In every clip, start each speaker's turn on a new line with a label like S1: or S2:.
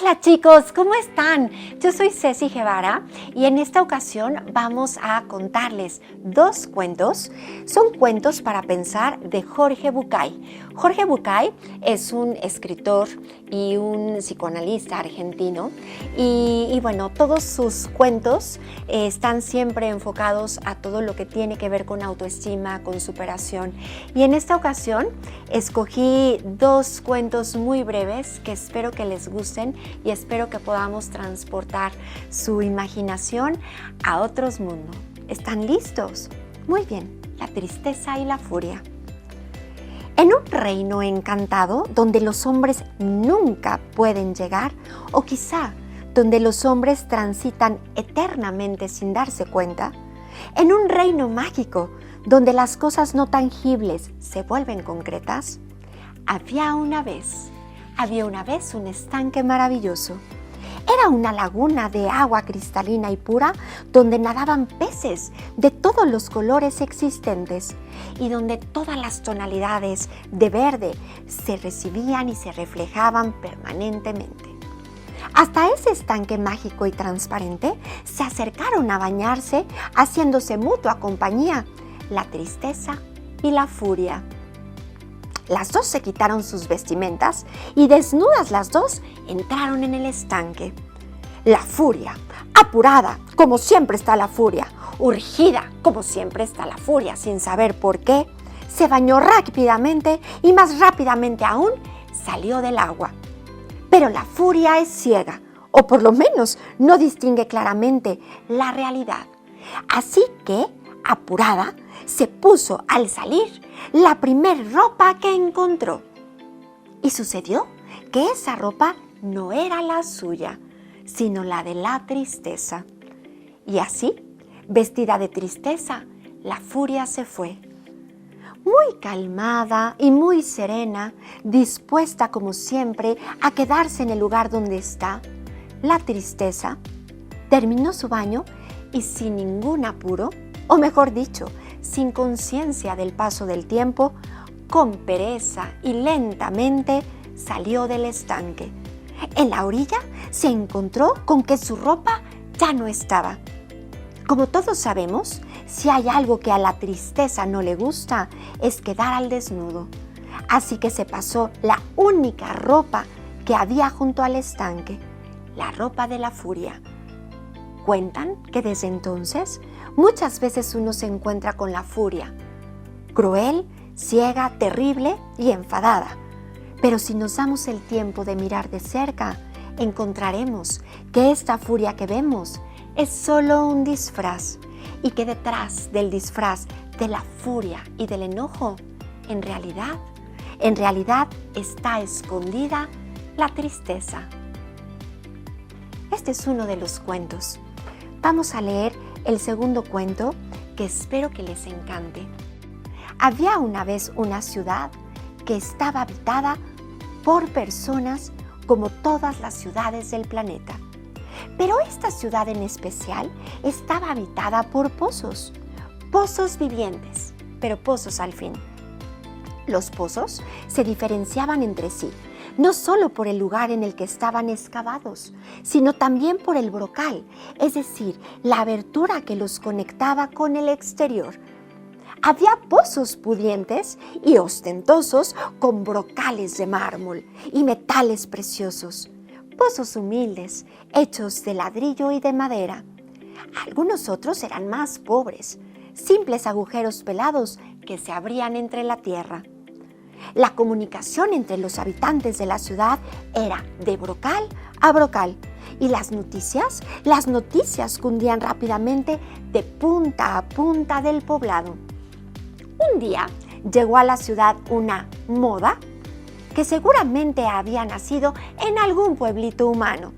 S1: Hola chicos, ¿cómo están? Yo soy Ceci Guevara y en esta ocasión vamos a contarles dos cuentos. Son cuentos para pensar de Jorge Bucay. Jorge Bucay es un escritor y un psicoanalista argentino y bueno, todos sus cuentos están siempre enfocados a todo lo que tiene que ver con autoestima, con superación. Y en esta ocasión escogí dos cuentos muy breves que espero que les gusten y espero que podamos transportar su imaginación a otros mundos. ¿Están listos? Muy bien, la tristeza y la furia. En un reino encantado donde los hombres nunca pueden llegar, o quizá donde los hombres transitan eternamente sin darse cuenta, en un reino mágico donde las cosas no tangibles se vuelven concretas, había una vez un estanque maravilloso. Era una laguna de agua cristalina y pura donde nadaban peces de todos los colores existentes y donde todas las tonalidades de verde se recibían y se reflejaban permanentemente. Hasta ese estanque mágico y transparente se acercaron a bañarse, haciéndose mutua compañía, la tristeza y la furia. Las dos se quitaron sus vestimentas y desnudas las dos entraron en el estanque. La furia, apurada, como siempre está la furia, urgida, como siempre está la furia, sin saber por qué, se bañó rápidamente y más rápidamente aún salió del agua. Pero la furia es ciega, o por lo menos no distingue claramente la realidad. Así que, apurada, se puso al salir la primer ropa que encontró. Y sucedió que esa ropa no era la suya, sino la de la tristeza. Y así, vestida de tristeza, la furia se fue. Muy calmada y muy serena, dispuesta como siempre a quedarse en el lugar donde está, la tristeza terminó su baño y sin ningún apuro, o mejor dicho, sin conciencia del paso del tiempo, con pereza y lentamente salió del estanque. En la orilla se encontró con que su ropa ya no estaba. Como todos sabemos, si hay algo que a la tristeza no le gusta, es quedar al desnudo. Así que se pasó la única ropa que había junto al estanque, la ropa de la furia. Cuentan que desde entonces muchas veces uno se encuentra con la furia, cruel, ciega, terrible y enfadada. Pero si nos damos el tiempo de mirar de cerca, encontraremos que esta furia que vemos es solo un disfraz y que detrás del disfraz de la furia y del enojo, en realidad está escondida la tristeza. Este es uno de los cuentos. Vamos a leer el segundo cuento que espero que les encante. Había una vez una ciudad que estaba habitada por personas como todas las ciudades del planeta. Pero esta ciudad en especial estaba habitada por pozos vivientes, pero pozos al fin. Los pozos se diferenciaban entre sí, no solo por el lugar en el que estaban excavados, sino también por el brocal, es decir, la abertura que los conectaba con el exterior. Había pozos pudientes y ostentosos con brocales de mármol y metales preciosos. Pozos humildes, hechos de ladrillo y de madera. Algunos otros eran más pobres, simples agujeros pelados que se abrían entre la tierra. La comunicación entre los habitantes de la ciudad era de brocal a brocal y las noticias cundían rápidamente de punta a punta del poblado. Un día llegó a la ciudad una moda que seguramente había nacido en algún pueblito humano.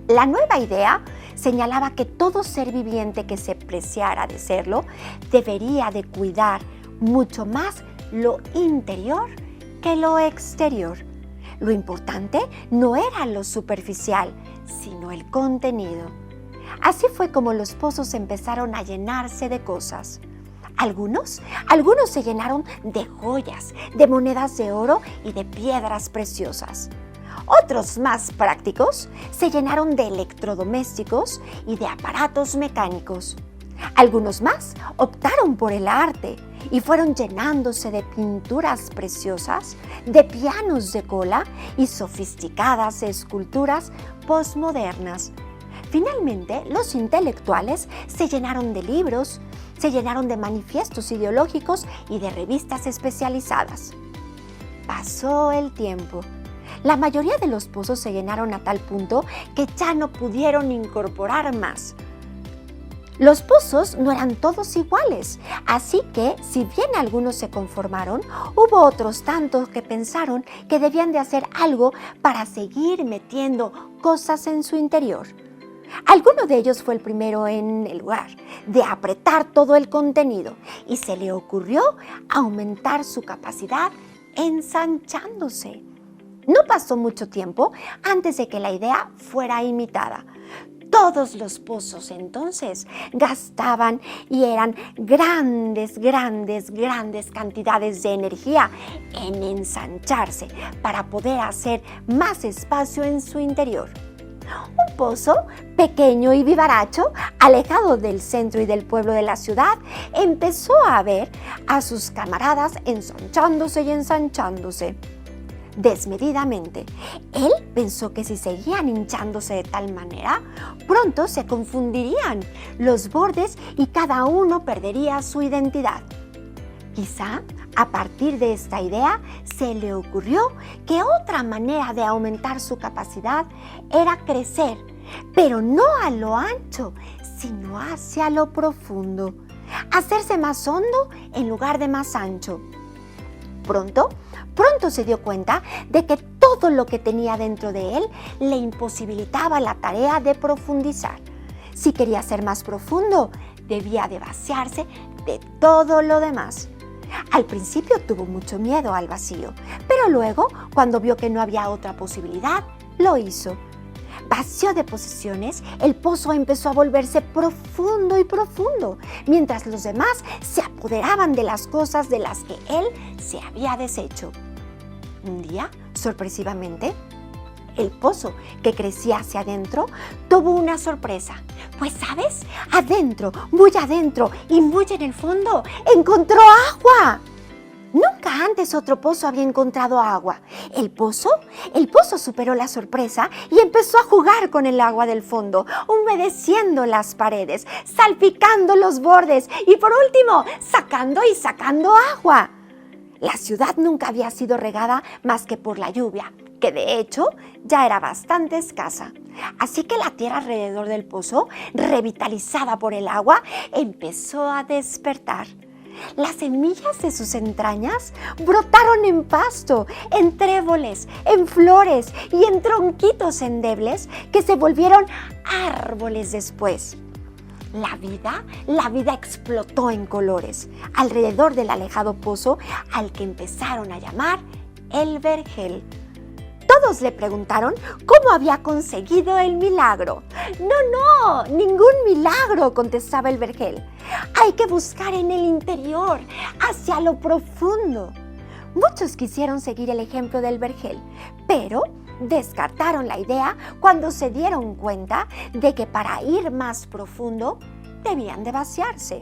S1: La nueva idea señalaba que todo ser viviente que se preciara de serlo debería de cuidar mucho más lo interior que lo exterior. Lo importante no era lo superficial, sino el contenido. Así fue como los pozos empezaron a llenarse de cosas. Algunos se llenaron de joyas, de monedas de oro y de piedras preciosas. Otros más prácticos se llenaron de electrodomésticos y de aparatos mecánicos. Algunos más optaron por el arte y fueron llenándose de pinturas preciosas, de pianos de cola y sofisticadas esculturas postmodernas. Finalmente, los intelectuales se llenaron de libros, se llenaron de manifiestos ideológicos y de revistas especializadas. Pasó el tiempo. La mayoría de los pozos se llenaron a tal punto que ya no pudieron incorporar más. Los pozos no eran todos iguales, así que, si bien algunos se conformaron, hubo otros tantos que pensaron que debían de hacer algo para seguir metiendo cosas en su interior. Alguno de ellos fue el primero en el lugar de apretar todo el contenido y se le ocurrió aumentar su capacidad ensanchándose. No pasó mucho tiempo antes de que la idea fuera imitada. Todos los pozos entonces gastaban y eran grandes cantidades de energía en ensancharse para poder hacer más espacio en su interior. Un pozo pequeño y vivaracho, alejado del centro y del pueblo de la ciudad, empezó a ver a sus camaradas ensanchándose y ensanchándose desmedidamente. Él pensó que si seguían hinchándose de tal manera, pronto se confundirían los bordes y cada uno perdería su identidad. Quizá a partir de esta idea se le ocurrió que otra manera de aumentar su capacidad era crecer, pero no a lo ancho, sino hacia lo profundo, hacerse más hondo en lugar de más ancho. Pronto se dio cuenta de que todo lo que tenía dentro de él le imposibilitaba la tarea de profundizar. Si quería ser más profundo, debía de vaciarse de todo lo demás. Al principio tuvo mucho miedo al vacío, pero luego, cuando vio que no había otra posibilidad, lo hizo. Vacío de posesiones, el pozo empezó a volverse profundo y profundo, mientras los demás se apoderaban de las cosas de las que él se había deshecho. Un día, sorpresivamente, el pozo que crecía hacia adentro tuvo una sorpresa. Pues, ¿sabes? Adentro, muy adentro y muy en el fondo, encontró agua. Nunca antes otro pozo había encontrado agua. El pozo superó la sorpresa y empezó a jugar con el agua del fondo, humedeciendo las paredes, salpicando los bordes y, por último, sacando agua. La ciudad nunca había sido regada más que por la lluvia, que de hecho ya era bastante escasa. Así que la tierra alrededor del pozo, revitalizada por el agua, empezó a despertar. Las semillas de sus entrañas brotaron en pasto, en tréboles, en flores y en tronquitos endebles que se volvieron árboles después. La vida explotó en colores alrededor del alejado pozo al que empezaron a llamar el vergel. Todos le preguntaron cómo había conseguido el milagro. No, ningún milagro, contestaba el vergel. Hay que buscar en el interior, hacia lo profundo. Muchos quisieron seguir el ejemplo del vergel, pero descartaron la idea cuando se dieron cuenta de que para ir más profundo debían de vaciarse.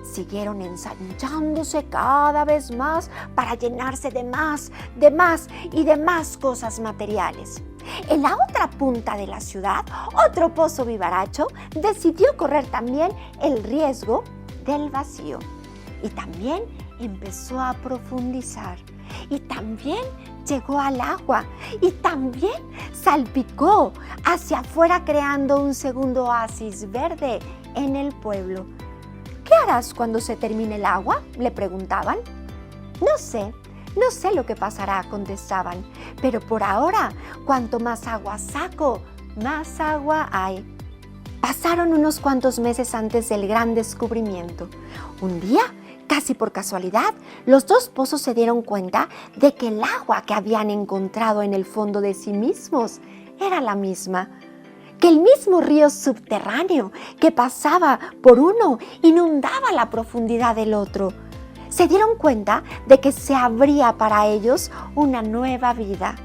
S1: Siguieron ensanchándose cada vez más para llenarse de más y de más cosas materiales. En la otra punta de la ciudad, otro pozo vivaracho decidió correr también el riesgo del vacío. Y también empezó a profundizar. Y también llegó al agua. Y también salpicó hacia afuera, creando un segundo oasis verde en el pueblo. ¿Qué harás cuando se termine el agua?, le preguntaban. No sé lo que pasará, contestaban, pero por ahora, cuanto más agua saco, más agua hay. Pasaron unos cuantos meses antes del gran descubrimiento. Un día, casi por casualidad, los dos pozos se dieron cuenta de que el agua que habían encontrado en el fondo de sí mismos era la misma. Que el mismo río subterráneo que pasaba por uno inundaba la profundidad del otro. Se dieron cuenta de que se abría para ellos una nueva vida.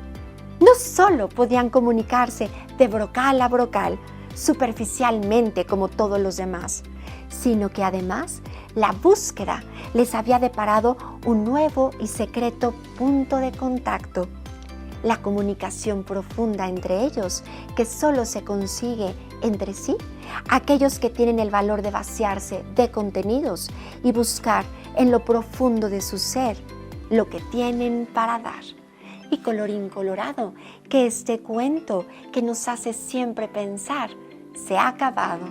S1: No solo podían comunicarse de brocal a brocal, superficialmente como todos los demás, sino que además la búsqueda les había deparado un nuevo y secreto punto de contacto. La comunicación profunda entre ellos, que solo se consigue entre sí, aquellos que tienen el valor de vaciarse de contenidos y buscar en lo profundo de su ser lo que tienen para dar. Y colorín colorado, que este cuento que nos hace siempre pensar se ha acabado.